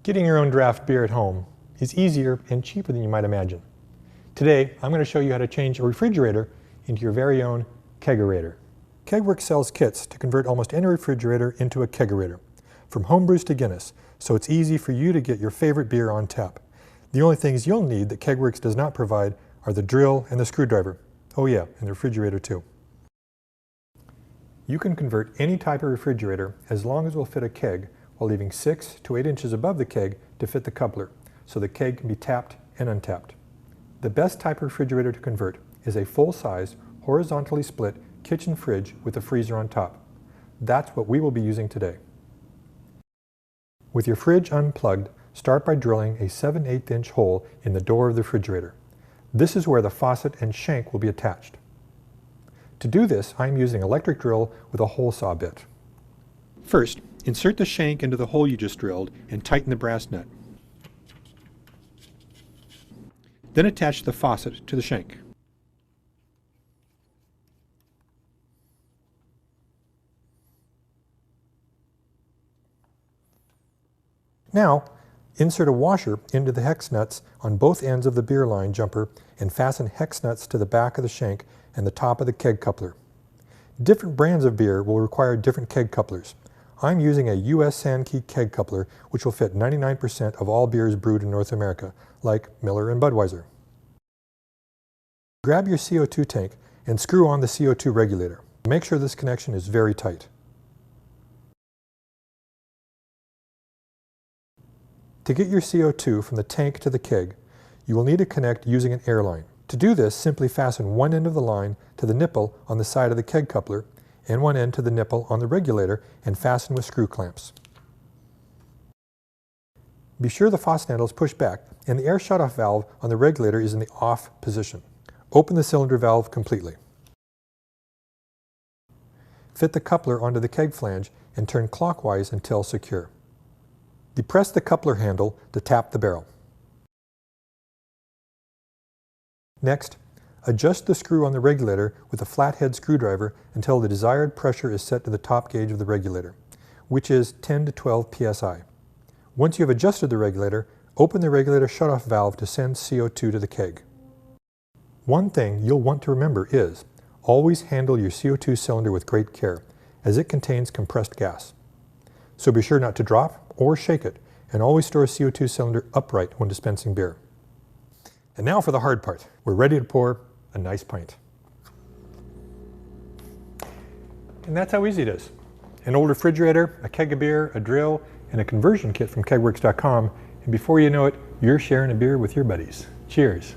Getting your own draft beer at home is easier and cheaper than you might imagine. Today, I'm going to show you how to change a refrigerator into your very own Kegerator. Kegworks sells kits to convert almost any refrigerator into a Kegerator, from homebrews to Guinness, so it's easy for you to get your favorite beer on tap. The only things you'll need that Kegworks does not provide are the drill and the screwdriver. Oh yeah, and the refrigerator too. You can convert any type of refrigerator as long as it will fit a keg, while leaving 6 to 8 inches above the keg to fit the coupler, so the keg can be tapped and untapped. The best type of refrigerator to convert is a full-size, horizontally split kitchen fridge with a freezer on top. That's what we will be using today. With your fridge unplugged, start by drilling a 7/8 inch hole in the door of the refrigerator. This is where the faucet and shank will be attached. To do this, I am using an electric drill with a hole saw bit. First, insert the shank into the hole you just drilled and tighten the brass nut. Then attach the faucet to the shank. Now, insert a washer into the hex nuts on both ends of the beer line jumper and fasten hex nuts to the back of the shank and the top of the keg coupler. Different brands of beer will require different keg couplers. I'm using a US Sandkey keg coupler, which will fit 99% of all beers brewed in North America, like Miller and Budweiser. Grab your CO2 tank and screw on the CO2 regulator. Make sure this connection is very tight. To get your CO2 from the tank to the keg, you will need to connect using an air line. To do this, simply fasten one end of the line to the nipple on the side of the keg coupler and one end to the nipple on the regulator and fasten with screw clamps. Be sure the faucet handle is pushed back and the air shutoff valve on the regulator is in the off position. Open the cylinder valve completely. Fit the coupler onto the keg flange and turn clockwise until secure. Depress the coupler handle to tap the barrel. Next, adjust the screw on the regulator with a flathead screwdriver until the desired pressure is set to the top gauge of the regulator, which is 10 to 12 psi. Once you have adjusted the regulator, open the regulator shutoff valve to send CO2 to the keg. One thing you'll want to remember is, always handle your CO2 cylinder with great care, as it contains compressed gas. So be sure not to drop or shake it, and always store a CO2 cylinder upright when dispensing beer. And now for the hard part. We're ready to pour a nice pint. And that's how easy it is. An old refrigerator, a keg of beer, a drill, and a conversion kit from Kegworks.com, and before you know it, you're sharing a beer with your buddies. Cheers.